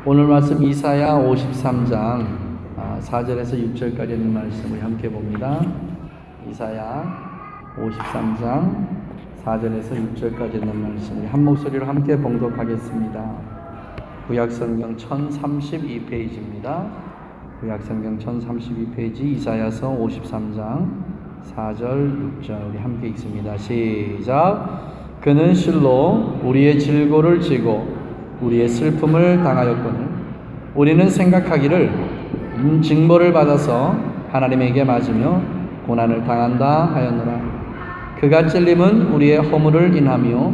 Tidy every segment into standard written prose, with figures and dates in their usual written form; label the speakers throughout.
Speaker 1: 오늘 말씀 이사야 53장 4절에서 6절까지 있는 말씀을 함께 봅니다. 이사야 53장 4절에서 6절까지 있는 말씀을 한 목소리로 함께 봉독하겠습니다. 구약성경 1032페이지입니다. 구약성경 1032페이지 이사야서 53장 4절 6절 우리 함께 읽습니다. 시작. 그는 실로 우리의 질고를 지고 우리의 슬픔을 당하였거늘 우리는 생각하기를 징벌을 받아서 하나님에게 맞으며 고난을 당한다 하였노라. 그가 찔림은 우리의 허물을 인하며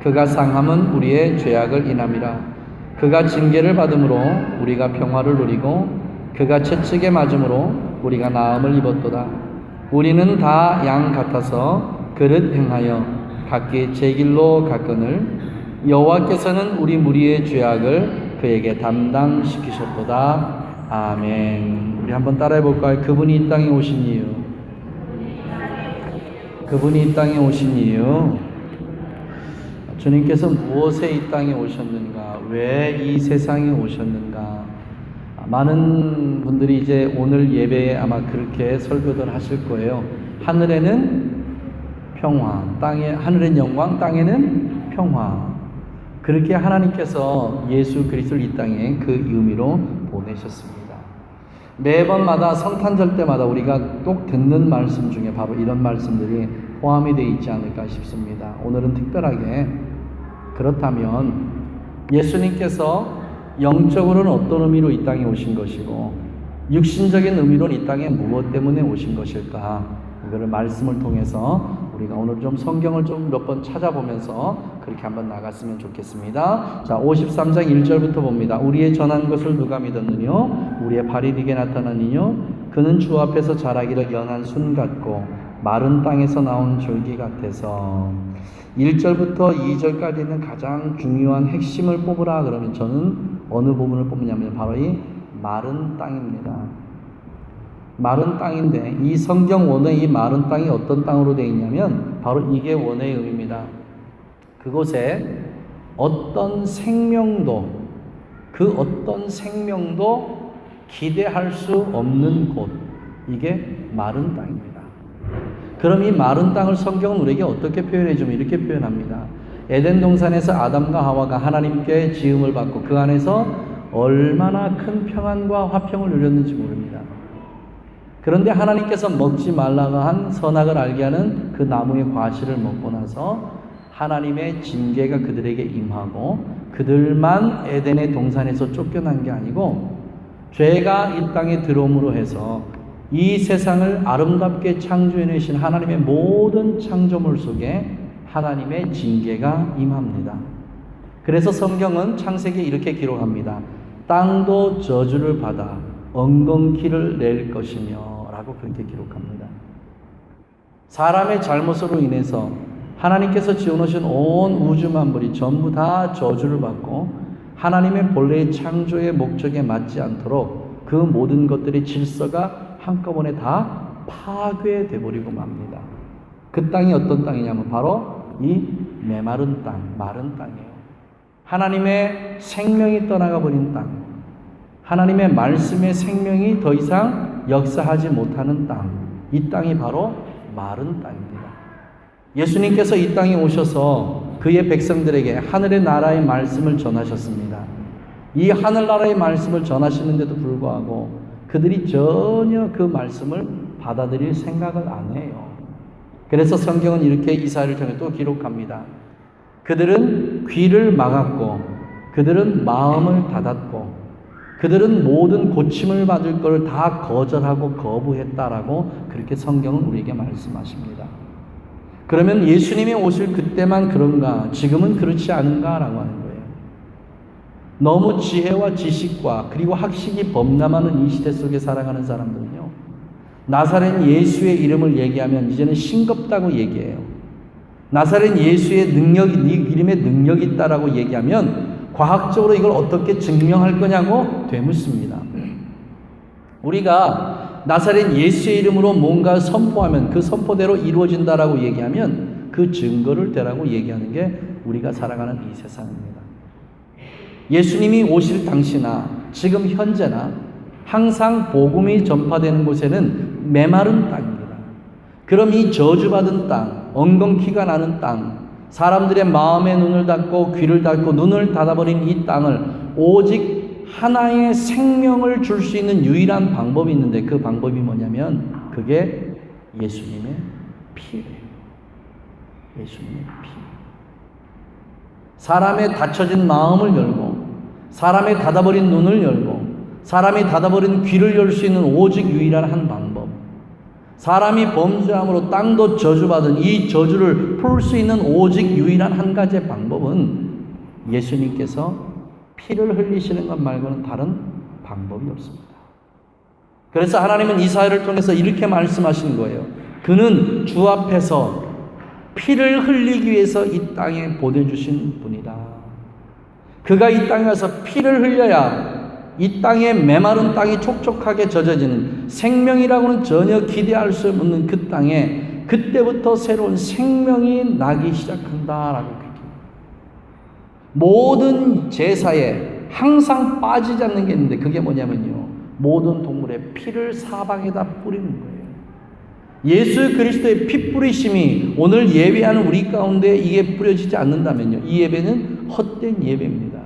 Speaker 1: 그가 상함은 우리의 죄악을 인함이라. 그가 징계를 받음으로 우리가 평화를 누리고 그가 채찍에 맞음으로 우리가 나음을 입었도다. 우리는 다 양 같아서 그릇 행하여 각기 제 길로 갔거늘 여호와께서는 우리 무리의 죄악을 그에게 담당시키셨도다. 아멘. 우리 한번 따라해 볼까요? 그분이 이 땅에 오신 이유. 그분이 이 땅에 오신 이유. 주님께서 무엇에 이 땅에 오셨는가? 왜 이 세상에 오셨는가? 많은 분들이 이제 오늘 예배에 아마 그렇게 설교들 하실 거예요. 하늘에는 평화, 하늘엔 영광, 땅에는 평화. 그렇게 하나님께서 예수 그리스도를 이 땅에 그 의미로 보내셨습니다. 매번마다 성탄절 때마다 우리가 꼭 듣는 말씀 중에 바로 이런 말씀들이 포함이 되어 있지 않을까 싶습니다. 오늘은 특별하게 그렇다면 예수님께서 영적으로는 어떤 의미로 이 땅에 오신 것이고 육신적인 의미로는 이 땅에 무엇 때문에 오신 것일까? 이거를 말씀을 통해서 우리가 오늘 좀 성경을 좀 몇 번 찾아보면서 그렇게 한번 나갔으면 좋겠습니다. 자, 53장 1절부터 봅니다. 우리의 전한 것을 누가 믿었느뇨? 우리의 발이 네게 나타나니뇨? 그는 주 앞에서 자라기를 연한 순 같고 마른 땅에서 나온 줄기 같아서. 1절부터 2절까지 있는 가장 중요한 핵심을 뽑으라 그러면 저는 어느 부분을 뽑냐면 바로 이 마른 땅입니다. 마른 땅인데 이 성경 원어의 이 마른 땅이 어떤 땅으로 되어 있냐면 바로 이게 원어의 의미입니다. 그곳에 어떤 생명도 그 어떤 생명도 기대할 수 없는 곳, 이게 마른 땅입니다. 그럼 이 마른 땅을 성경은 우리에게 어떻게 표현해 주면 이렇게 표현합니다. 에덴 동산에서 아담과 하와가 하나님께 지음을 받고 그 안에서 얼마나 큰 평안과 화평을 누렸는지 모릅니다. 그런데 하나님께서 먹지 말라고 한 선악을 알게 하는 그 나무의 과실을 먹고 나서 하나님의 징계가 그들에게 임하고 그들만 에덴의 동산에서 쫓겨난 게 아니고 죄가 이 땅에 들어옴으로 해서 이 세상을 아름답게 창조해내신 하나님의 모든 창조물 속에 하나님의 징계가 임합니다. 그래서 성경은 창세기에 이렇게 기록합니다. 땅도 저주를 받아 엉겅퀴를 낼 것이며 라고 그렇게 기록합니다. 사람의 잘못으로 인해서 하나님께서 지어놓으신 온 우주 만물이 전부 다 저주를 받고 하나님의 본래의 창조의 목적에 맞지 않도록 그 모든 것들의 질서가 한꺼번에 다 파괴돼 버리고 맙니다. 그 땅이 어떤 땅이냐면 바로 이 메마른 땅, 마른 땅이에요. 하나님의 생명이 떠나가 버린 땅, 하나님의 말씀의 생명이 더 이상 역사하지 못하는 땅, 이 땅이 바로 마른 땅입니다. 예수님께서 이 땅에 오셔서 그의 백성들에게 하늘의 나라의 말씀을 전하셨습니다. 이 하늘나라의 말씀을 전하시는데도 불구하고 그들이 전혀 그 말씀을 받아들일 생각을 안 해요. 그래서 성경은 이렇게 이사야를 통해 또 기록합니다. 그들은 귀를 막았고 그들은 마음을 닫았고 그들은 모든 고침을 받을 걸 다 거절하고 거부했다라고 그렇게 성경은 우리에게 말씀하십니다. 그러면 예수님이 오실 그때만 그런가? 지금은 그렇지 않은가라고 하는 거예요. 너무 지혜와 지식과 그리고 학식이 범람하는 이 시대 속에 살아가는 사람들은요, 나사렛 예수의 이름을 얘기하면 이제는 싱겁다고 얘기해요. 나사렛 예수의 능력이, 네 이름에 능력이 있다라고 얘기하면 과학적으로 이걸 어떻게 증명할 거냐고 되묻습니다. 우리가 나사렛 예수의 이름으로 뭔가 선포하면 그 선포대로 이루어진다라고 얘기하면 그 증거를 대라고 얘기하는 게 우리가 살아가는 이 세상입니다. 예수님이 오실 당시나 지금 현재나 항상 복음이 전파되는 곳에는 메마른 땅입니다. 그럼 이 저주받은 땅, 엉겅퀴가 나는 땅, 사람들의 마음의 눈을 닫고 귀를 닫고 눈을 닫아버린 이 땅을 오직 하나의 생명을 줄 수 있는 유일한 방법이 있는데, 그 방법이 뭐냐면 그게 예수님의 피예요. 예수님의 피. 사람의 닫혀진 마음을 열고, 사람의 닫아버린 눈을 열고, 사람이 닫아버린 귀를 열 수 있는 오직 유일한 한 방법, 사람이 범죄함으로 땅도 저주받은 이 저주를 풀 수 있는 오직 유일한 한 가지의 방법은 예수님께서 피를 흘리시는 것 말고는 다른 방법이 없습니다. 그래서 하나님은 이사야를 통해서 이렇게 말씀하신 거예요. 그는 주 앞에서 피를 흘리기 위해서 이 땅에 보내주신 분이다. 그가 이 땅에 와서 피를 흘려야 이 땅에 메마른 땅이 촉촉하게 젖어지는, 생명이라고는 전혀 기대할 수 없는 그 땅에 그때부터 새로운 생명이 나기 시작한다라고 그렇게. 모든 제사에 항상 빠지지 않는 게 있는데 그게 뭐냐면요, 모든 동물의 피를 사방에다 뿌리는 거예요. 예수 그리스도의 피 뿌리심이 오늘 예배하는 우리 가운데 이게 뿌려지지 않는다면요, 이 예배는 헛된 예배입니다.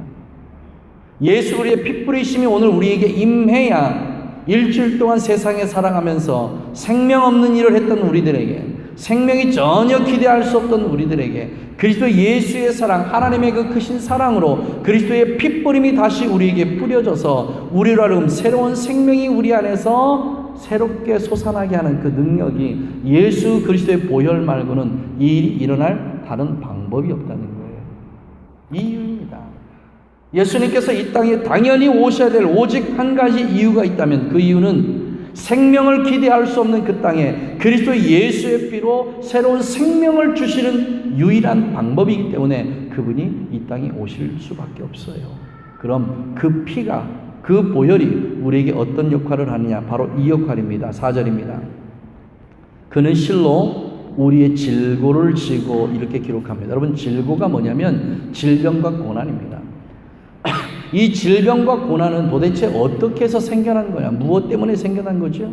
Speaker 1: 예수 우리의 피 뿌리심이 오늘 우리에게 임해야 일주일 동안 세상에 살아가면서 생명 없는 일을 했던 우리들에게, 생명이 전혀 기대할 수 없던 우리들에게 그리스도 예수의 사랑, 하나님의 그 크신 사랑으로 그리스도의 피 뿌림이 다시 우리에게 뿌려져서 우리로 하여금 새로운 생명이 우리 안에서 새롭게 솟아나게 하는 그 능력이 예수 그리스도의 보혈 말고는 이 일이 일어날 다른 방법이 없다는 거예요. 이 이유입니다. 예수님께서 이 땅에 당연히 오셔야 될 오직 한 가지 이유가 있다면 그 이유는 생명을 기대할 수 없는 그 땅에 그리스도 예수의 피로 새로운 생명을 주시는 유일한 방법이기 때문에 그분이 이 땅에 오실 수밖에 없어요. 그럼 그 피가, 그 보혈이 우리에게 어떤 역할을 하느냐? 바로 이 역할입니다. 4절입니다. 그는 실로 우리의 질고를 지고, 이렇게 기록합니다. 여러분, 질고가 뭐냐면 질병과 고난입니다. 이 질병과 고난은 도대체 어떻게 해서 생겨난 거야? 무엇 때문에 생겨난 거죠?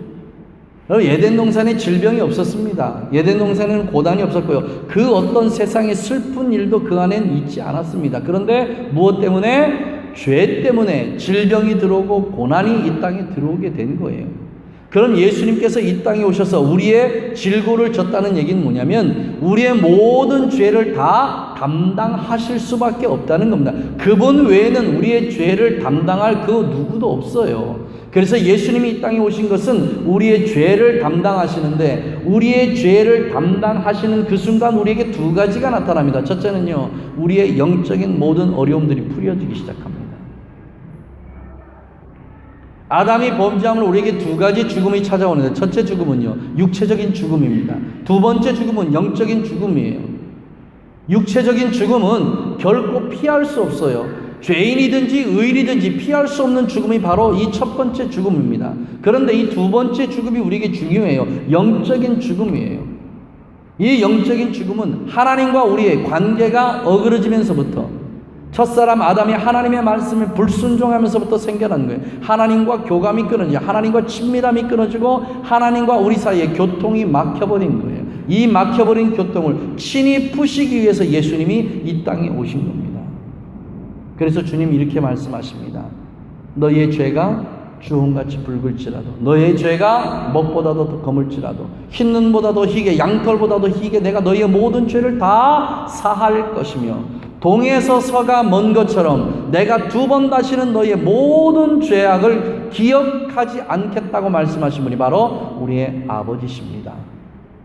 Speaker 1: 여러분, 에덴 동산에 질병이 없었습니다. 에덴 동산에는 고난이 없었고요. 그 어떤 세상의 슬픈 일도 그 안엔 있지 않았습니다. 그런데 무엇 때문에? 죄 때문에 질병이 들어오고 고난이 이 땅에 들어오게 된 거예요. 그럼 예수님께서 이 땅에 오셔서 우리의 질고를 졌다는 얘기는 뭐냐면 우리의 모든 죄를 다 담당하실 수밖에 없다는 겁니다. 그분 외에는 우리의 죄를 담당할 그 누구도 없어요. 그래서 예수님이 이 땅에 오신 것은 우리의 죄를 담당하시는데, 우리의 죄를 담당하시는 그 순간 우리에게 두 가지가 나타납니다. 첫째는요, 우리의 영적인 모든 어려움들이 풀어지기 시작합니다. 아담이 범죄함으로 우리에게 두 가지 죽음이 찾아오는데, 첫째 죽음은요, 육체적인 죽음입니다. 두 번째 죽음은 영적인 죽음이에요. 육체적인 죽음은 결코 피할 수 없어요. 죄인이든지 의인이든지 피할 수 없는 죽음이 바로 이 첫 번째 죽음입니다. 그런데 이 두 번째 죽음이 우리에게 중요해요. 영적인 죽음이에요. 이 영적인 죽음은 하나님과 우리의 관계가 어그러지면서부터, 첫사람 아담이 하나님의 말씀을 불순종하면서부터 생겨난 거예요. 하나님과 교감이 끊어지고, 하나님과 친밀함이 끊어지고, 하나님과 우리 사이에 교통이 막혀버린 거예요. 이 막혀버린 교통을 친히 푸시기 위해서 예수님이 이 땅에 오신 겁니다. 그래서 주님이 이렇게 말씀하십니다. 너희의 죄가 주홍같이 붉을지라도, 너희의 죄가 먹보다도 더 검을지라도, 흰 눈보다도 희게, 양털보다도 희게 내가 너희의 모든 죄를 다 사할 것이며, 동에서 서가 먼 것처럼 내가 두 번 다시는 너희의 모든 죄악을 기억하지 않겠다고 말씀하신 분이 바로 우리의 아버지십니다.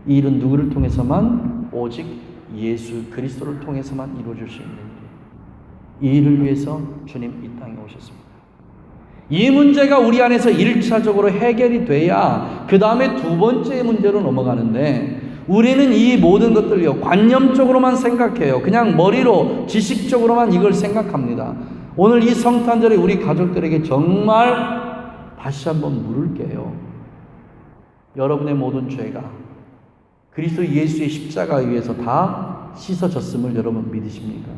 Speaker 1: 이 일은 누구를 통해서만? 오직 예수 그리스도를 통해서만 이루어질 수 있는 일이에요. 이 일을 위해서 주님 이 땅에 오셨습니다. 이 문제가 우리 안에서 1차적으로 해결이 돼야 그 다음에 두 번째 문제로 넘어가는데, 우리는 이 모든 것들요 관념적으로만 생각해요. 그냥 머리로 지식적으로만 이걸 생각합니다. 오늘 이 성탄절에 우리 가족들에게 정말 다시 한번 물을게요. 여러분의 모든 죄가 그리스도 예수의 십자가에 의해서 다 씻어졌음을 여러분 믿으십니까?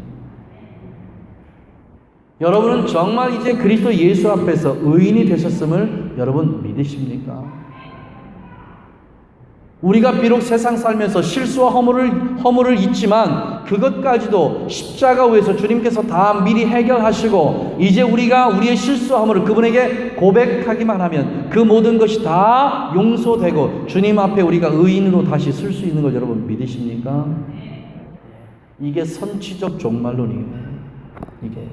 Speaker 1: 여러분은 정말 이제 그리스도 예수 앞에서 의인이 되셨음을 여러분 믿으십니까? 우리가 비록 세상 살면서 실수와 허물을 잊지만 그것까지도 십자가 위에서 주님께서 다 미리 해결하시고 이제 우리가 우리의 실수와 허물을 그분에게 고백하기만 하면 그 모든 것이 다 용서되고 주님 앞에 우리가 의인으로 다시 설 수 있는 걸 여러분 믿으십니까? 이게 선취적 종말론이에요. 이게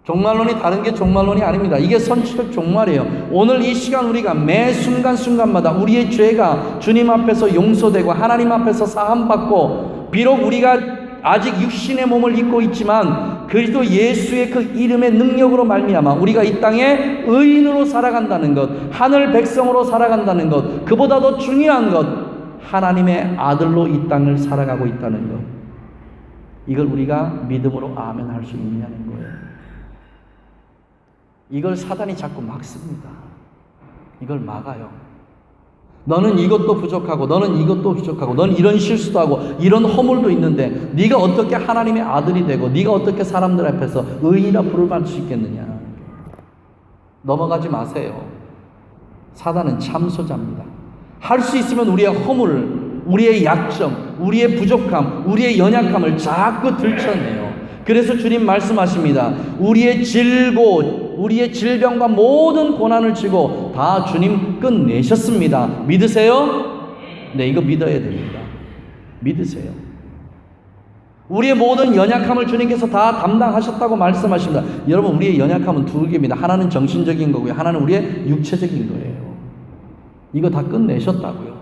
Speaker 1: 종말론이 다른 게 종말론이 아닙니다. 이게 선취적 종말이에요. 오늘 이 시간 우리가 매 순간순간마다 우리의 죄가 주님 앞에서 용서되고 하나님 앞에서 사함받고 비록 우리가 아직 육신의 몸을 입고 있지만 그리스도 예수의 그 이름의 능력으로 말미암아 우리가 이 땅에 의인으로 살아간다는 것, 하늘 백성으로 살아간다는 것, 그보다 더 중요한 것, 하나님의 아들로 이 땅을 살아가고 있다는 것, 이걸 우리가 믿음으로 아멘 할 수 있느냐는 거예요. 이걸 사단이 자꾸 막습니다. 이걸 막아요. 너는 이것도 부족하고 너는 이것도 부족하고 너는 이런 실수도 하고 이런 허물도 있는데 네가 어떻게 하나님의 아들이 되고 네가 어떻게 사람들 앞에서 의인이라 부름받을 수 있겠느냐. 넘어가지 마세요. 사단은 참소자입니다. 할 수 있으면 우리의 허물, 우리의 약점, 우리의 부족함, 우리의 연약함을 자꾸 들춰내요. 그래서 주님 말씀하십니다. 우리의 질고 우리의 질병과 모든 고난을 지고 다 주님 끝내셨습니다. 믿으세요? 네, 이거 믿어야 됩니다. 믿으세요. 우리의 모든 연약함을 주님께서 다 담당하셨다고 말씀하십니다. 여러분, 우리의 연약함은 두 개입니다. 하나는 정신적인 거고요. 하나는 우리의 육체적인 거예요. 이거 다 끝내셨다고요.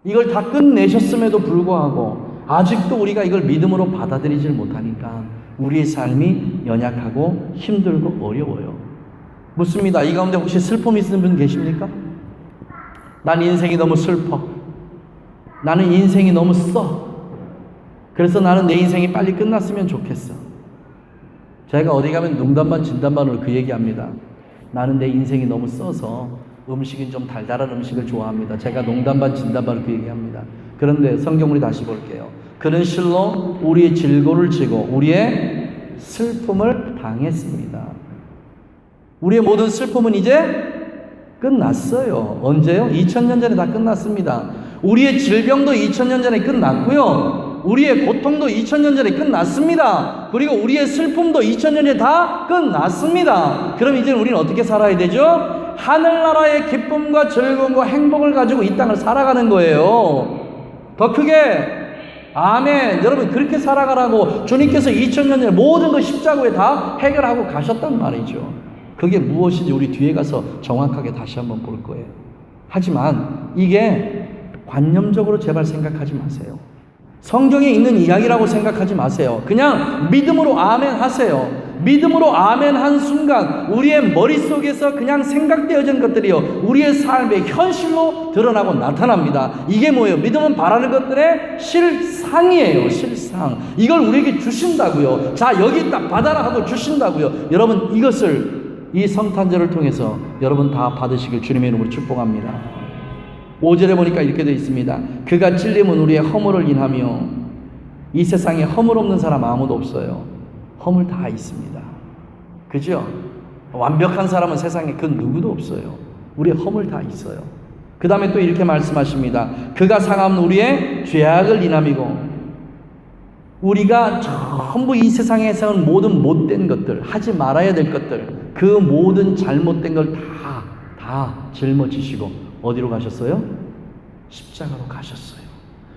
Speaker 1: 이걸 다 끝내셨음에도 불구하고 아직도 우리가 이걸 믿음으로 받아들이질 못하니까 우리의 삶이 연약하고 힘들고 어려워요. 묻습니다. 이 가운데 혹시 슬픔이 있는 분 계십니까? 난 인생이 너무 슬퍼. 나는 인생이 너무 써. 그래서 나는 내 인생이 빨리 끝났으면 좋겠어. 제가 어디 가면 농담반 진담반으로 그 얘기합니다. 나는 내 인생이 너무 써서 음식은 좀 달달한 음식을 좋아합니다. 제가 농담반 진담반으로 그 얘기합니다. 그런데 성경 우리 다시 볼게요. 그는 실로 우리의 질고를 지고 우리의 슬픔을 당했습니다. 우리의 모든 슬픔은 이제 끝났어요. 언제요? 2000년 전에 다 끝났습니다. 우리의 질병도 2000년 전에 끝났고요. 우리의 고통도 2000년 전에 끝났습니다. 그리고 우리의 슬픔도 2000년 전에 다 끝났습니다. 그럼 이제 우리는 어떻게 살아야 되죠? 하늘나라의 기쁨과 즐거움과 행복을 가지고 이 땅을 살아가는 거예요. 더 크게 아멘. 여러분, 그렇게 살아가라고 주님께서 2000년 전에 모든 것 십자가에 다 해결하고 가셨단 말이죠. 그게 무엇인지 우리 뒤에 가서 정확하게 다시 한번 볼 거예요. 하지만 이게 관념적으로 제발 생각하지 마세요. 성경에 있는 이야기라고 생각하지 마세요. 그냥 믿음으로 아멘 하세요. 믿음으로 아멘 한 순간 우리의 머릿속에서 그냥 생각되어진 것들이요, 우리의 삶의 현실로 드러나고 나타납니다. 이게 뭐예요? 믿음은 바라는 것들의 실상이에요. 실상. 이걸 우리에게 주신다고요. 자, 여기 있다 받아라 하고 주신다고요. 여러분, 이것을 이 성탄절을 통해서 여러분 다 받으시길 주님의 이름으로 축복합니다. 5절에 보니까 이렇게 되어 있습니다. 그가 찔림은 우리의 허물을 인하며. 이 세상에 허물 없는 사람 아무도 없어요. 허물 다 있습니다. 그죠? 완벽한 사람은 세상에 그 누구도 없어요. 우리의 허물 다 있어요. 그 다음에 또 이렇게 말씀하십니다. 그가 상함은 우리의 죄악을 인함이고. 우리가 전부 이 세상에서는 모든 못된 것들, 하지 말아야 될 것들, 그 모든 잘못된 걸 다 짊어지시고 어디로 가셨어요? 십자가로 가셨어요.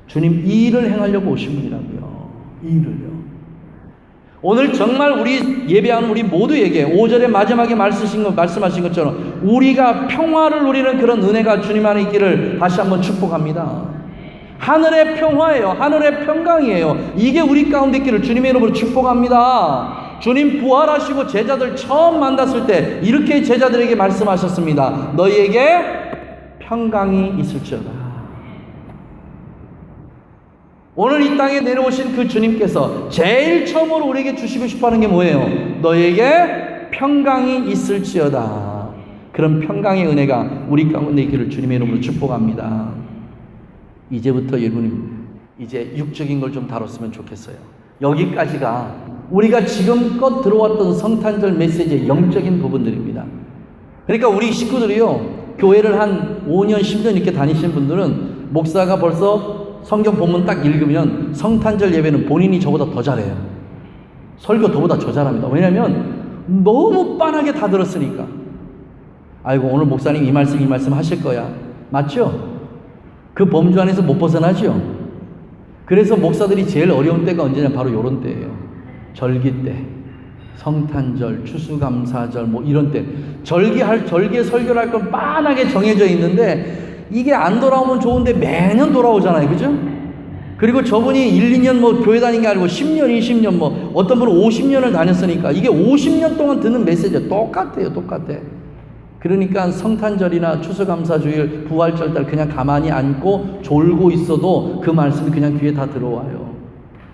Speaker 1: 주님 이 일을 행하려고 오신 분이라고요. 이 일을요. 오늘 정말 우리 예배하는 우리 모두에게 5절의 마지막에 말씀하신 것처럼 우리가 평화를 누리는 그런 은혜가 주님 안에 있기를 다시 한번 축복합니다. 하늘의 평화예요. 하늘의 평강이에요. 이게 우리 가운데 있기를 주님의 이름으로 축복합니다. 주님 부활하시고 제자들 처음 만났을 때 이렇게 제자들에게 말씀하셨습니다. 너희에게 평강이 있을지어다. 오늘 이 땅에 내려오신 그 주님께서 제일 처음으로 우리에게 주시고 싶어하는 게 뭐예요? 너희에게 평강이 있을지어다. 그런 평강의 은혜가 우리 가운데 있기를 주님의 이름으로 축복합니다. 이제부터 여러분 이제 육적인 걸 좀 다뤘으면 좋겠어요. 여기까지가 우리가 지금껏 들어왔던 성탄절 메시지의 영적인 부분들입니다. 그러니까 우리 식구들이요, 교회를 한 5년, 10년 이렇게 다니신 분들은 목사가 벌써 성경 본문 딱 읽으면 성탄절 예배는 본인이 저보다 더 잘해요. 설교 저보다 더 잘합니다. 왜냐하면 너무 빤하게 다 들었으니까. 아이고, 오늘 목사님 이 말씀 하실 거야. 맞죠? 그 범주 안에서 못 벗어나죠? 그래서 목사들이 제일 어려운 때가 언제냐? 바로 요런 때예요. 절기 때, 성탄절, 추수감사절 뭐 이런 때 절기에 설교를 할 건 빤하게 정해져 있는데 이게 안 돌아오면 좋은데 매년 돌아오잖아요. 그죠? 그리고 저분이 1, 2년 뭐 교회 다닌 게 아니고 10년, 20년 뭐 어떤 분은 50년을 다녔으니까 이게 50년 동안 듣는 메시지가 똑같아요. 똑같아. 그러니까 성탄절이나 추수감사주일, 부활절달 그냥 가만히 앉고 졸고 있어도 그 말씀이 그냥 귀에 다 들어와요.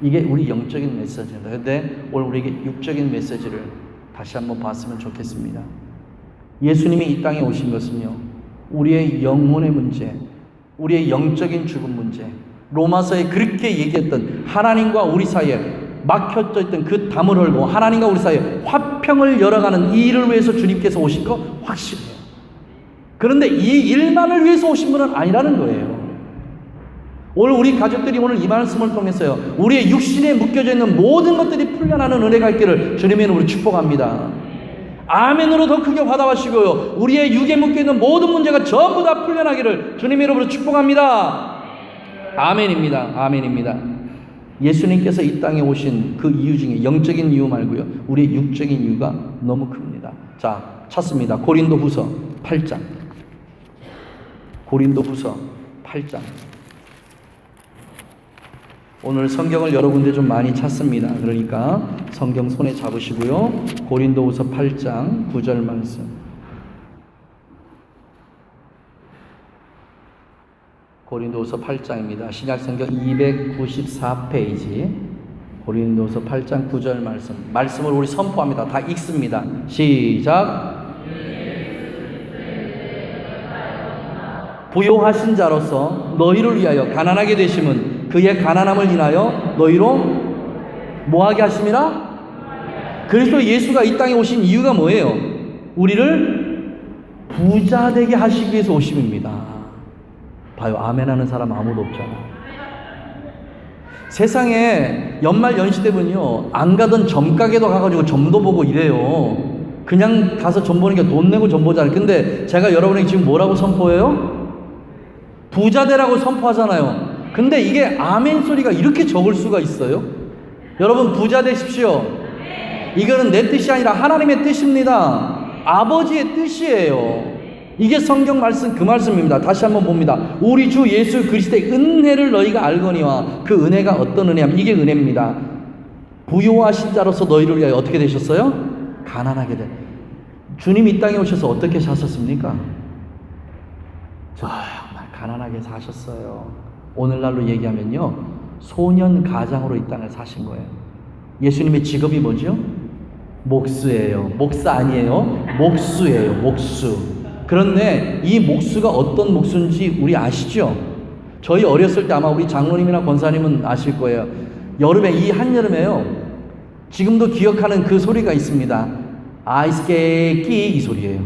Speaker 1: 이게 우리 영적인 메시지입니다. 그런데 오늘 우리에게 육적인 메시지를 다시 한번 봤으면 좋겠습니다. 예수님이 이 땅에 오신 것은요, 우리의 영혼의 문제, 우리의 영적인 죽음 문제, 로마서에 그렇게 얘기했던 하나님과 우리 사이에 막혀져 있던 그 담을 헐고 하나님과 우리 사이에 화평을 열어가는 이 일을 위해서 주님께서 오신 거 확실해요. 그런데 이 일만을 위해서 오신 분은 아니라는 거예요. 오늘 우리 가족들이 오늘 이 말씀을 통해서요, 우리의 육신에 묶여져 있는 모든 것들이 풀려나는 은혜가 있기를 주님의 이름으로 축복합니다. 아멘으로 더 크게 받아가시고요, 우리의 육에 묶여있는 모든 문제가 전부 다 풀려나기를 주님의 이름으로 축복합니다. 아멘입니다. 아멘입니다. 예수님께서 이 땅에 오신 그 이유 중에 영적인 이유 말고요, 우리의 육적인 이유가 너무 큽니다. 자, 찾습니다. 고린도후서 8장. 고린도후서 8장. 오늘 성경을 여러 군데 좀 많이 찾습니다. 그러니까 성경 손에 잡으시고요, 고린도후서 8장 9절 말씀. 고린도후서 8장입니다. 신약성경 294페이지. 고린도후서 8장 9절 말씀을 우리 선포합니다. 다 읽습니다. 시작. 부요하신 자로서 너희를 위하여 가난하게 되심은 그의 가난함을 인하여 너희로 뭐하게 하심이라? 그리스도 예수가 이 땅에 오신 이유가 뭐예요? 우리를 부자 되게 하시기 위해서 오심입니다. 봐요, 아멘하는 사람 아무도 없잖아. 세상에 연말 연시 되면요, 안 가던 점가게도 가가지고 점도 보고 이래요. 그냥 가서 점 보는 게 돈 내고 점 보잖아요. 근데 제가 여러분에게 지금 뭐라고 선포해요? 부자 되라고 선포하잖아요. 근데 이게 아멘 소리가 이렇게 적을 수가 있어요? 여러분, 부자 되십시오. 이거는 내 뜻이 아니라 하나님의 뜻입니다. 아버지의 뜻이에요. 이게 성경 말씀, 그 말씀입니다. 다시 한번 봅니다. 우리 주 예수 그리스도의 은혜를 너희가 알거니와 그 은혜가 어떤 은혜냐면 이게 은혜입니다. 부요하신 자로서 너희를 위하여 어떻게 되셨어요? 가난하게 돼. 주님이 이 땅에 오셔서 어떻게 사셨습니까? 정말 가난하게 사셨어요. 오늘날로 얘기하면요, 소년 가장으로 이 땅을 사신 거예요. 예수님의 직업이 뭐죠? 목수예요. 목사 아니에요. 목수예요. 목수. 그런데 이 목수가 어떤 목수인지 우리 아시죠? 저희 어렸을 때 아마 우리 장로님이나 권사님은 아실 거예요. 여름에, 이 한여름에요, 지금도 기억하는 그 소리가 있습니다. 아이스 깨끼, 이 소리예요.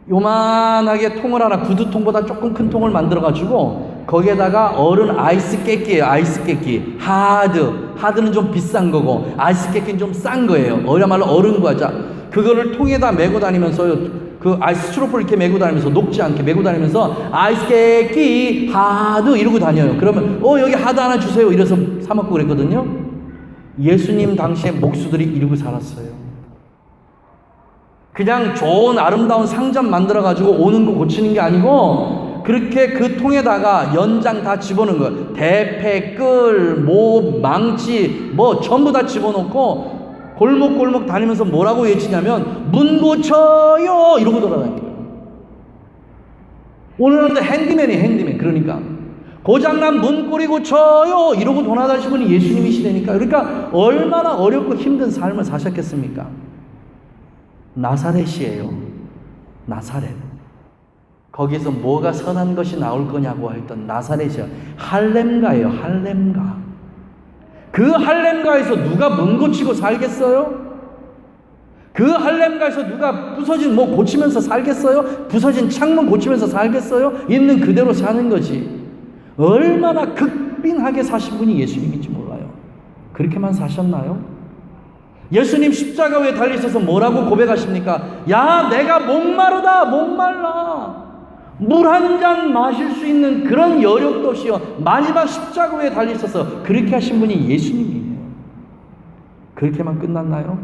Speaker 1: 요만하게 통을 하나, 구두통보다 조금 큰 통을 만들어가지고 거기에다가 얼은 아이스 깨끼예요. 아이스 깨끼. 하드는 좀 비싼 거고 아이스 깨끼는 좀 싼 거예요. 어야말로 얼음 과자. 그거를 통에다 메고 다니면서요, 그 아이스 스트로폴 이렇게 메고 다니면서, 녹지 않게 메고 다니면서 아이스 깨끼 하드 이러고 다녀요. 그러면 여기 하드 하나 주세요 이래서 사 먹고 그랬거든요. 예수님 당시에 목수들이 이러고 살았어요. 그냥 좋은 아름다운 상점 만들어 가지고 오는 거 고치는 게 아니고 그렇게 그 통에다가 연장 다 집어넣은 거예요. 대패, 끌, 모, 망치 뭐 전부 다 집어넣고 골목골목 다니면서 뭐라고 외치냐면 문 고쳐요 이러고 돌아다니고요. 오늘날도 핸디맨이에요. 핸디맨. 그러니까 고장난 문고리 고쳐요 이러고 돌아다니신 분이 예수님이시라니까. 그러니까 얼마나 어렵고 힘든 삶을 사셨겠습니까? 나사렛이에요. 나사렛. 거기서 뭐가 선한 것이 나올 거냐고 했던 나사렛이요. 할렘가예요. 할렘가. 그 할렘가에서 누가 문 고치고 살겠어요? 그 할렘가에서 누가 부서진 뭐 고치면서 살겠어요? 부서진 창문 고치면서 살겠어요? 있는 그대로 사는 거지. 얼마나 극빈하게 사신 분이 예수님인지 몰라요. 그렇게만 사셨나요? 예수님 십자가 위에 달리셔서 뭐라고 고백하십니까? 야, 내가 목마르다, 목말라. 물 한 잔 마실 수 있는 그런 여력도 없이요, 마지막 십자가 위에 달리셔서 그렇게 하신 분이 예수님이에요. 그렇게만 끝났나요?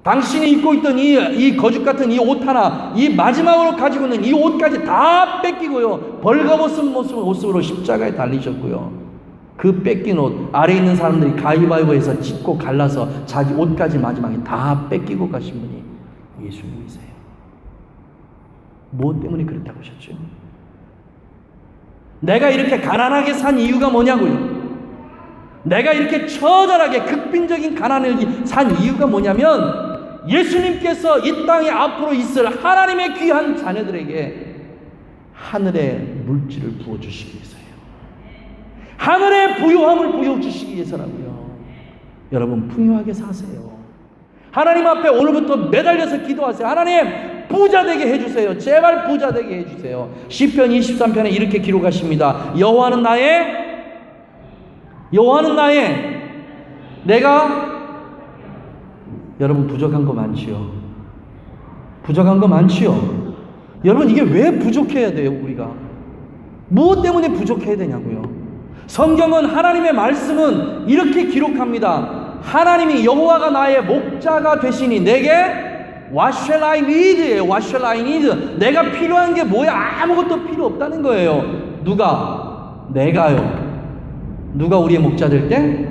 Speaker 1: 당신이 입고 있던 이 거죽 같은 이 옷 하나, 이 마지막으로 가지고 있는 이 옷까지 다 뺏기고요, 벌거벗은 모습으로 십자가에 달리셨고요, 그 뺏긴 옷 아래에 있는 사람들이 가위바위보해서 찢고 갈라서 자기 옷까지 마지막에 다 뺏기고 가신 분이 예수님이세요. 무엇 때문에 그렇다고 하셨죠? 내가 이렇게 가난하게 산 이유가 뭐냐고요? 내가 이렇게 처절하게 극빈적인 가난을 산 이유가 뭐냐면, 예수님께서 이 땅에 앞으로 있을 하나님의 귀한 자녀들에게 하늘의 물질을 부어주시기 위해서예요. 하늘의 부유함을 부여주시기 위해서라고요. 여러분, 풍요하게 사세요. 하나님 앞에 오늘부터 매달려서 기도하세요. 하나님, 부자 되게 해주세요. 제발 부자 되게 해주세요. 시편 23편에 이렇게 기록하십니다. 여호와는 내가, 여러분, 부족한 거 많지요? 부족한 거 많지요? 여러분, 이게 왜 부족해야 돼요? 우리가 무엇 때문에 부족해야 되냐고요? 성경은, 하나님의 말씀은 이렇게 기록합니다. 하나님이 여호와가 나의 목자가 되시니 내게 What shall I need? What shall I need? 내가 필요한 게 뭐야? 아무것도 필요 없다는 거예요. 누가? 내가요. 누가 우리의 목자 될 때?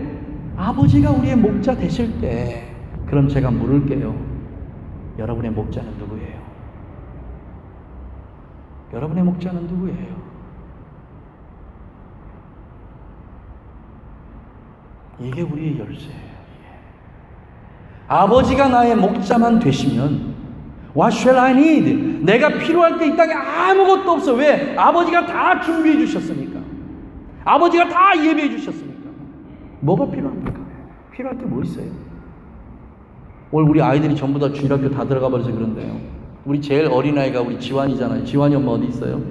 Speaker 1: 아버지가 우리의 목자 되실 때. 그럼 제가 물을게요. 여러분의 목자는 누구예요? 여러분의 목자는 누구예요? 이게 우리의 열쇠예요. 아버지가 나의 목자만 되시면 What shall I need? 내가 필요할 때 이 땅에 아무것도 없어. 왜? 아버지가 다 준비해 주셨으니까. 아버지가 다 예배해 주셨으니까. 뭐가 필요합니까? 필요할 게 뭐 있어요? 오늘 우리 아이들이 전부 다 주일학교 다 들어가 버려서 그런데요, 우리 제일 어린아이가 우리 지환이잖아요. 지환이 엄마 어디 있어요?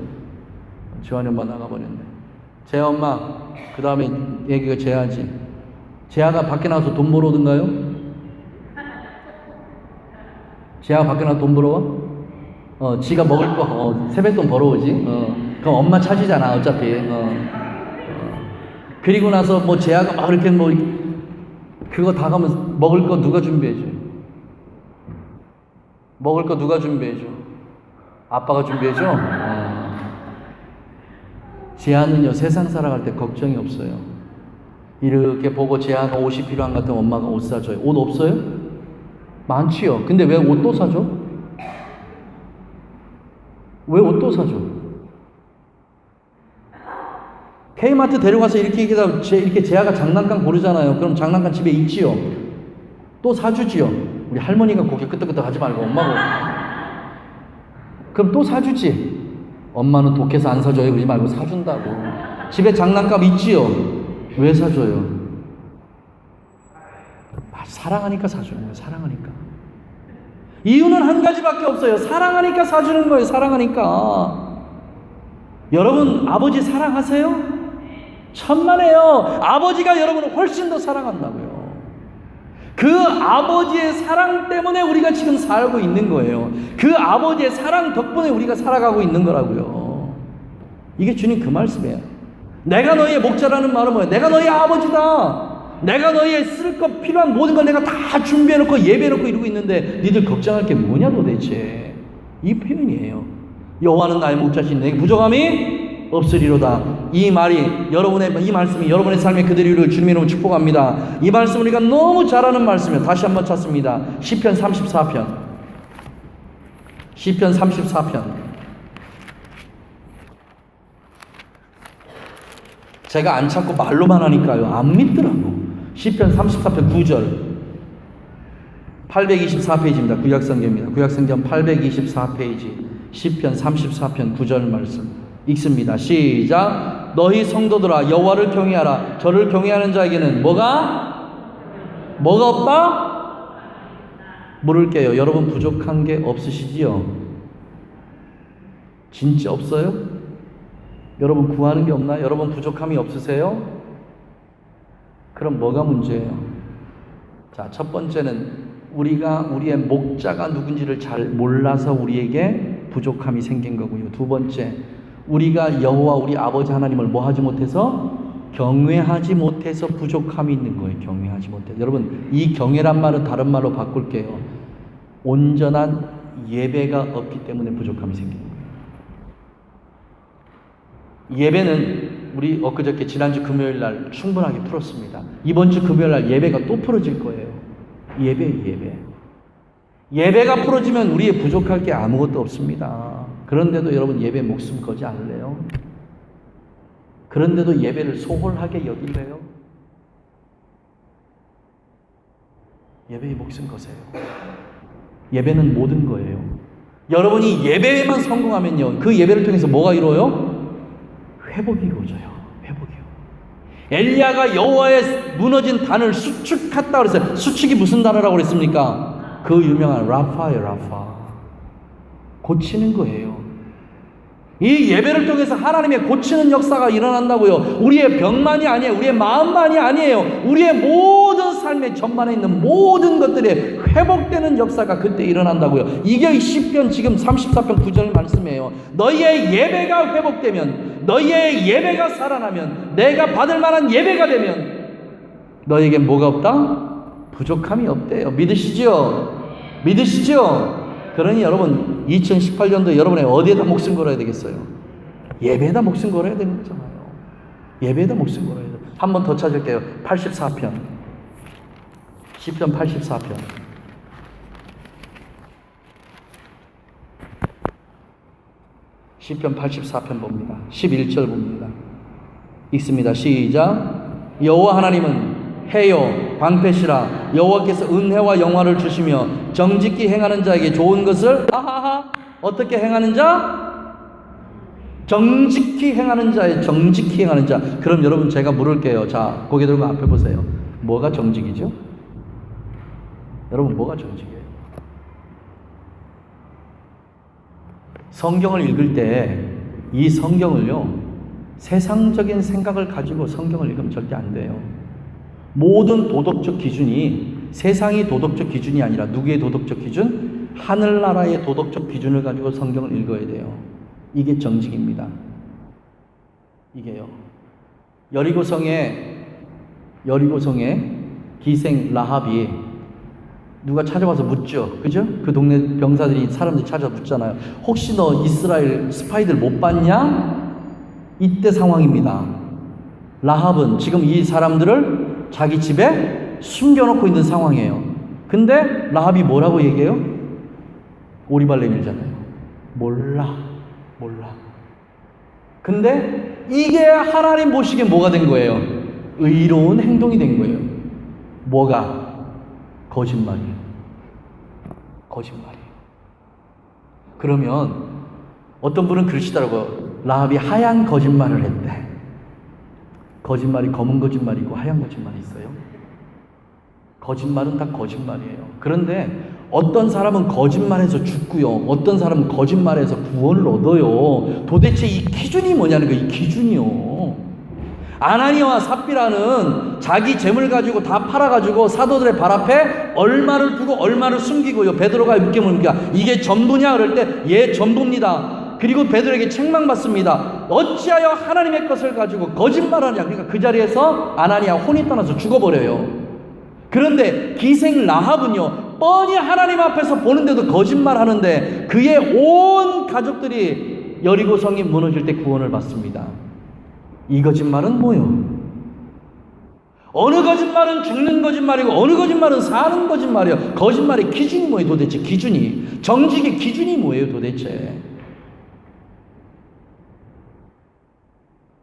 Speaker 1: 지환이 엄마 나가버렸네. 제 엄마, 그 다음에 얘기가 재하지. 재하가 밖에 나가서 돈 벌어오던가요? 재하가 밖에 나가서 돈 벌어와? 지가 먹을 거 세뱃돈 벌어오지. 그럼 엄마 차지잖아 어차피. 그리고 나서 뭐 재하가 막 이렇게 뭐 그거 다 가면 먹을 거 누가 준비해줘요? 먹을 거 누가 준비해줘? 아빠가 준비해줘? 재하는요, 세상 살아갈 때 걱정이 없어요. 이렇게 보고 재하가 옷이 필요한 것 같으면 엄마가 옷 사줘요. 옷 없어요? 많지요. 근데 왜 옷도 사줘? 왜 옷도 사줘? K마트 데려가서 이렇게 재하가 장난감 고르잖아요. 그럼 장난감 집에 있지요? 또 사주지요? 우리 할머니가 고개 끄덕끄덕 하지 말고 엄마고. 그럼 또 사주지? 엄마는 독해서 안 사줘요 그러지 말고 사준다고. 집에 장난감 있지요? 왜 사줘요? 사랑하니까 사주는 거예요. 사랑하니까. 이유는 한 가지밖에 없어요. 사랑하니까 사주는 거예요. 사랑하니까. 여러분, 아버지 사랑하세요? 천만에요. 아버지가 여러분을 훨씬 더 사랑한다고요. 그 아버지의 사랑 때문에 우리가 지금 살고 있는 거예요. 그 아버지의 사랑 덕분에 우리가 살아가고 있는 거라고요. 이게 주님 그 말씀이에요. 내가 너희의 목자라는 말은 뭐예요? 내가 너희의 아버지다. 내가 너희의 쓸 것 필요한 모든 걸 내가 다 준비해놓고 예배해놓고 이러고 있는데 니들 걱정할 게 뭐냐 도대체. 이 표현이에요. 여호와는 나의 목자시니 내게 부족함이 없으리로다. 이 말이 이 말씀이 여러분의 삶에 그대로 이루어질 주님의 이름으로 축복합니다. 이 말씀 우리가 너무 잘 아는 말씀이에요. 다시 한번 찾습니다. 시편 34편. 시편 34편. 제가 안 찾고 말로만 하니까요, 안 믿더라고. 시편 34편 9절. 824페이지입니다. 구약성경입니다. 구약성경 824페이지. 시편 34편 9절 말씀 읽습니다. 시작. 너희 성도들아 여호와를 경외하라. 저를 경외하는 자에게는 뭐가 없다? 물을게요. 여러분 부족한 게 없으시지요? 진짜 없어요? 여러분 구하는 게 없나요? 여러분 부족함이 없으세요? 그럼 뭐가 문제예요? 자, 첫 번째는 우리가 우리의 목자가 누군지를 잘 몰라서 우리에게 부족함이 생긴 거고요. 두 번째, 우리가 여호와 우리 아버지 하나님을 뭐 하지 못해서? 경외하지 못해서 부족함이 있는 거예요. 경외하지 못해서. 여러분, 이 경외란 말은 다른 말로 바꿀게요. 온전한 예배가 없기 때문에 부족함이 생기는 거예요. 예배는 우리 엊그저께 지난주 금요일 날 충분하게 풀었습니다. 이번 주 금요일 날 예배가 또 풀어질 거예요. 예배가 풀어지면 우리의 부족할 게 아무것도 없습니다. 그런데도 여러분 예배 목숨 거지 않을래요? 그런데도 예배를 소홀하게 여길래요? 예배에 목숨 거세요. 예배는 모든 거예요. 여러분이 예배에만 성공하면요, 그 예배를 통해서 뭐가 이루어요? 회복이 이루어져요. 회복이요. 엘리야가 여호와의 무너진 단을 수축했다 그랬어요. 수축이 무슨 단어라고 그랬습니까? 그 유명한 라파예요. 라파. 고치는 거예요. 이 예배를 통해서 하나님의 고치는 역사가 일어난다고요. 우리의 병만이 아니에요. 우리의 마음만이 아니에요. 우리의 모든 삶의 전반에 있는 모든 것들이 회복되는 역사가 그때 일어난다고요. 이게 시편 지금 34편 9절 말씀이에요. 너희의 예배가 회복되면, 너희의 예배가 살아나면, 내가 받을 만한 예배가 되면 너희에게 뭐가 없다? 부족함이 없대요. 믿으시죠? 그러니 여러분 2018년도 여러분의 어디에다 목숨 걸어야 되겠어요? 예배에다 목숨 걸어야 되는 거잖아요. 예배에다 목숨 걸어야 돼요. 한 번 더 찾을게요. 84편. 시편 84편. 시편 84편 봅니다. 11절 봅니다. 읽습니다. 시작. 여호와 하나님은 해요 방패시라. 여호와께서 은혜와 영화를 주시며 정직히 행하는 자에게 좋은 것을 어떻게 행하는 자? 정직히 행하는 자의 정직히 행하는 자. 그럼 여러분 제가 물을게요. 자, 고개 들고 앞에 보세요. 뭐가 정직이죠? 여러분 뭐가 정직이에요? 성경을 읽을 때 이 성경을요, 세상적인 생각을 가지고 성경을 읽으면 절대 안 돼요. 모든 도덕적 기준이 세상의 도덕적 기준이 아니라 누구의 도덕적 기준? 하늘나라의 도덕적 기준을 가지고 성경을 읽어야 돼요. 이게 정직입니다. 이게요. 여리고성에 기생 라합이 누가 찾아와서 묻죠. 그죠? 그 동네 병사들이 사람들이 찾아와 묻잖아요. 혹시 너 이스라엘 스파이들 못 봤냐? 이때 상황입니다. 라합은 지금 이 사람들을 자기 집에 숨겨놓고 있는 상황이에요. 근데 라합이 뭐라고 얘기해요? 오리발 내밀잖아요. 몰라. 근데 이게 하나님 보시기에 뭐가 된 거예요? 의로운 행동이 된 거예요. 뭐가? 거짓말이에요. 그러면 어떤 분은 그러시더라고요. 라합이 하얀 거짓말을 했대. 거짓말이 검은 거짓말이고 하얀 거짓말이 있어요. 거짓말은 다 거짓말이에요. 그런데 어떤 사람은 거짓말해서 죽고요, 어떤 사람은 거짓말해서 구원을 얻어요. 도대체 이 기준이 뭐냐는 거예요. 이 기준이요. 아나니아와 삽비라는 자기 재물 가지고 다 팔아가지고 사도들의 발 앞에 얼마를 두고 얼마를 숨기고요. 베드로가 묻게 물으니까 이게 전부냐? 그럴 때 예, 전부입니다. 그리고 베드로에게 책망받습니다. 어찌하여 하나님의 것을 가지고 거짓말하냐? 그러니까 그 자리에서 아나니아 혼이 떠나서 죽어버려요. 그런데 기생 라합은요, 뻔히 하나님 앞에서 보는데도 거짓말하는데 그의 온 가족들이 여리고성이 무너질 때 구원을 받습니다. 이 거짓말은 뭐요? 어느 거짓말은 죽는 거짓말이고 어느 거짓말은 사는 거짓말이에요. 거짓말의 기준이 뭐예요? 도대체 기준이, 정직의 기준이 뭐예요? 도대체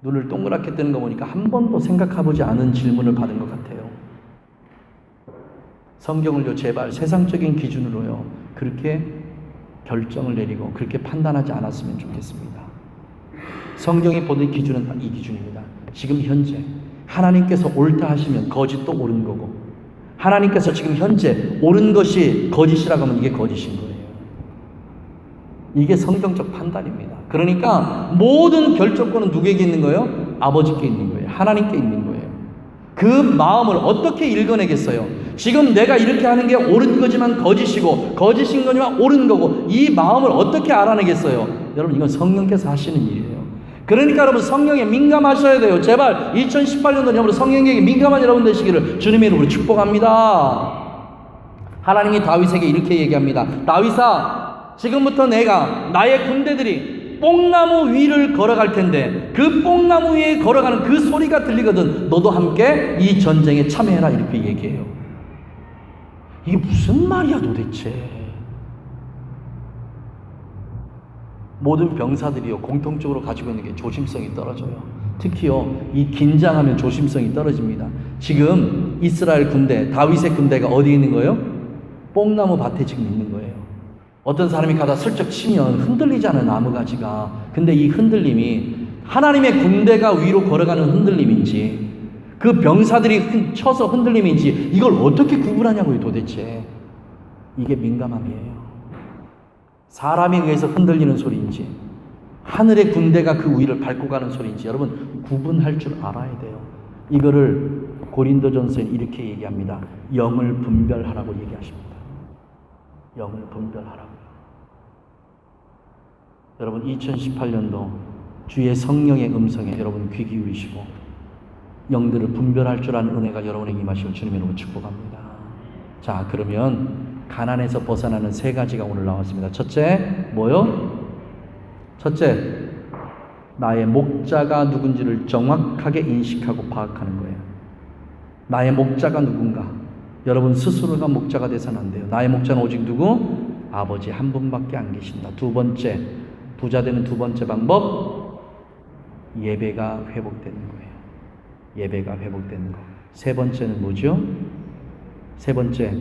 Speaker 1: 눈을 동그랗게 뜨는 거 보니까 한 번도 생각해보지 않은 질문을 받은 것 같아요. 성경을요, 제발 세상적인 기준으로요 그렇게 결정을 내리고 그렇게 판단하지 않았으면 좋겠습니다. 성경이 보는 기준은 이 기준입니다. 지금 현재 하나님께서 옳다 하시면 거짓도 옳은 거고, 하나님께서 지금 현재 옳은 것이 거짓이라고 하면 이게 거짓인 거예요. 이게 성경적 판단입니다. 그러니까 모든 결정권은 누구에게 있는 거예요? 아버지께 있는 거예요. 하나님께 있는 거예요. 그 마음을 어떻게 읽어내겠어요? 지금 내가 이렇게 하는 게 옳은 거지만 거짓이고, 거짓인 거지만 옳은 거고, 이 마음을 어떻게 알아내겠어요? 여러분, 이건 성령께서 하시는 일이에요. 그러니까 여러분, 성령에 민감하셔야 돼요. 제발 2018년도 여러분 성령에게 민감한 여러분 되시기를 주님의 이름으로 축복합니다. 하나님이 다윗에게 이렇게 얘기합니다. 다윗아, 지금부터 내가 나의 군대들이 뽕나무 위를 걸어갈 텐데 그 뽕나무 위에 걸어가는 그 소리가 들리거든 너도 함께 이 전쟁에 참여해라, 이렇게 얘기해요. 이게 무슨 말이야 도대체? 모든 병사들이요 공통적으로 가지고 있는 게 조심성이 떨어져요. 특히요 이 긴장하면 조심성이 떨어집니다. 지금 이스라엘 군대, 다윗의 군대가 어디에 있는 거예요? 뽕나무 밭에 지금 있는 거예요. 어떤 사람이 가다 슬쩍 치면 흔들리잖아요, 나무가지가. 근데 이 흔들림이 하나님의 군대가 위로 걸어가는 흔들림인지 그 병사들이 쳐서 흔들림인지 이걸 어떻게 구분하냐고요 도대체. 이게 민감함이에요. 사람에 의해서 흔들리는 소리인지 하늘의 군대가 그 위를 밟고 가는 소리인지 여러분 구분할 줄 알아야 돼요. 이거를 고린도전서에 이렇게 얘기합니다. 영을 분별하라고 얘기하십니다. 영을 분별하라고. 여러분 2018년도 주의 성령의 음성에 여러분 귀 기울이시고 영들을 분별할 줄 아는 은혜가 여러분에게 임하시고 주님의 이름으로 축복합니다. 자, 그러면 가난에서 벗어나는 세 가지가 오늘 나왔습니다. 첫째, 뭐요? 첫째, 나의 목자가 누군지를 정확하게 인식하고 파악하는 거예요. 나의 목자가 누군가? 여러분 스스로가 목자가 돼서는 안 돼요. 나의 목자는 오직 누구? 아버지 한 분밖에 안 계신다. 두 번째, 부자 되는 두 번째 방법, 예배가 회복되는 거예요. 예배가 회복되는 거. 세 번째는 뭐죠? 세 번째,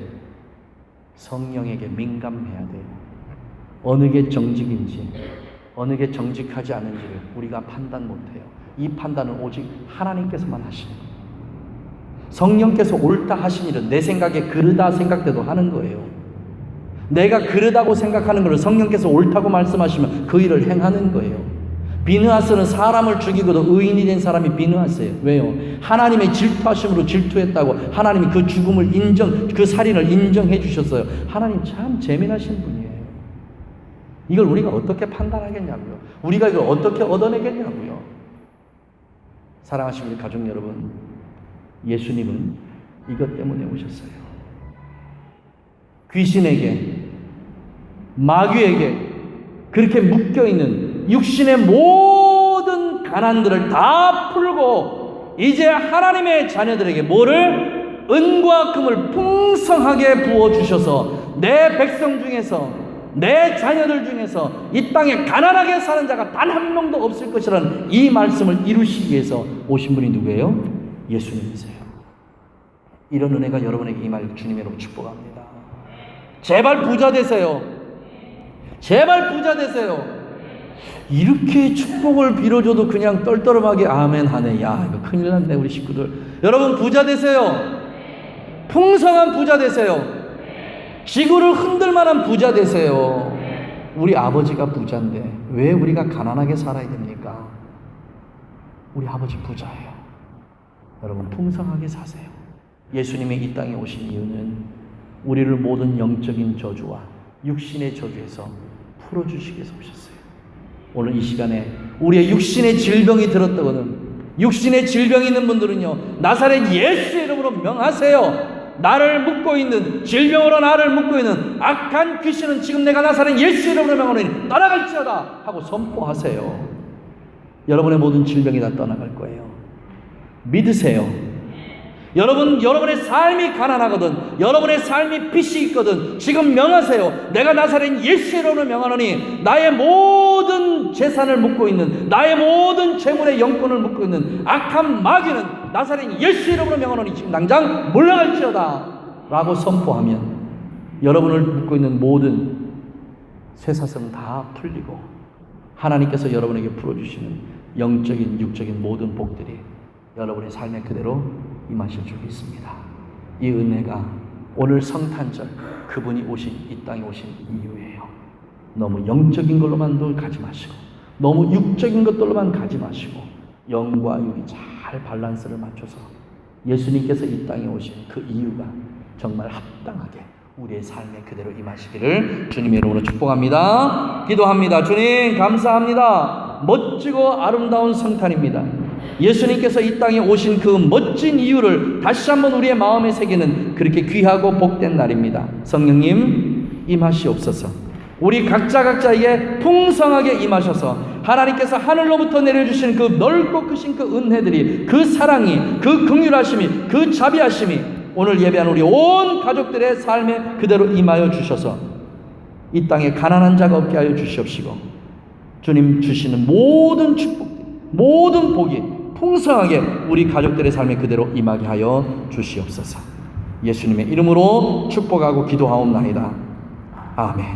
Speaker 1: 성령에게 민감해야 돼요. 어느 게 정직인지, 어느 게 정직하지 않은지를 우리가 판단 못해요. 이 판단은 오직 하나님께서만 하시는 거예요. 성령께서 옳다 하신 일은 내 생각에 그르다 생각돼도 하는 거예요. 내가 그르다고 생각하는 것을 성령께서 옳다고 말씀하시면 그 일을 행하는 거예요. 비느하스는 사람을 죽이고도 의인이 된 사람이 비느하스예요. 왜요? 하나님의 질투하심으로 질투했다고 하나님이 그 죽음을 그 살인을 인정해 주셨어요. 하나님 참 재미나신 분이에요. 이걸 우리가 어떻게 판단하겠냐고요. 우리가 이걸 어떻게 얻어내겠냐고요. 사랑하시는 우리 가족 여러분, 예수님은 이것 때문에 오셨어요. 귀신에게, 마귀에게 그렇게 묶여있는 육신의 모든 가난들을 다 풀고 이제 하나님의 자녀들에게 뭐를? 은과 금을 풍성하게 부어주셔서 내 백성 중에서, 내 자녀들 중에서 이 땅에 가난하게 사는 자가 단 한 명도 없을 것이라는 이 말씀을 이루시기 위해서 오신 분이 누구예요? 예수님이세요. 이런 은혜가 여러분에게 임할 주님의 이름으로 축복합니다. 제발 부자 되세요. 제발 부자 되세요. 이렇게 축복을 빌어줘도 그냥 떨떠름하게 아멘 하네. 야, 이거 큰일 났네 우리 식구들. 여러분 부자 되세요. 풍성한 부자 되세요. 지구를 흔들 만한 부자 되세요. 우리 아버지가 부자인데 왜 우리가 가난하게 살아야 됩니까? 우리 아버지 부자예요. 여러분 풍성하게 사세요. 예수님이 이 땅에 오신 이유는 우리를 모든 영적인 저주와 육신의 저주에서 풀어주시기 위해서 오셨어요. 오늘 이 시간에 우리의 육신의 질병이 들었다고는, 육신의 질병이 있는 분들은요, 나사렛 예수의 이름으로 명하세요. 나를 묶고 있는, 질병으로 나를 묶고 있는 악한 귀신은 지금 내가 나사렛 예수의 이름으로 명하노니 떠나갈지어다 하고 선포하세요. 여러분의 모든 질병이 다 떠나갈 거예요. 믿으세요. 여러분의 삶이 가난하거든, 여러분의 삶이 빚이 있거든, 지금 명하세요. 내가 나사렛 예수의 이름으로 명하노니 나의 모든 재산을 묶고 있는, 나의 모든 재물의 영권을 묶고 있는 악한 마귀는 나사렛 예수의 이름으로 명하노니 지금 당장 물러갈지어다 라고 선포하면 여러분을 묶고 있는 모든 쇠사슬은 다 풀리고 하나님께서 여러분에게 풀어주시는 영적인 육적인 모든 복들이 여러분의 삶에 그대로 임하실 줄 믿습니다. 이 은혜가 오늘 성탄절 그분이 오신 이 땅에 오신 이유예요. 너무 영적인 걸로만 가지 마시고 너무 육적인 것들로만 가지 마시고 영과 육이 잘 밸런스를 맞춰서 예수님께서 이 땅에 오신 그 이유가 정말 합당하게 우리의 삶에 그대로 임하시기를 주님의 이름으로 축복합니다. 기도합니다. 주님 감사합니다. 멋지고 아름다운 성탄입니다. 예수님께서 이 땅에 오신 그 멋진 이유를 다시 한번 우리의 마음에 새기는 그렇게 귀하고 복된 날입니다. 성령님 임하시옵소서. 우리 각자에게 풍성하게 임하셔서 하나님께서 하늘로부터 내려주신 그 넓고 크신 그 은혜들이, 그 사랑이, 그 긍휼하심이, 그 자비하심이 오늘 예배한 우리 온 가족들의 삶에 그대로 임하여 주셔서 이 땅에 가난한 자가 없게 하여 주시옵시고 주님 주시는 모든 축복, 모든 복이 풍성하게 우리 가족들의 삶에 그대로 임하게 하여 주시옵소서. 예수님의 이름으로 축복하고 기도하옵나이다. 아멘.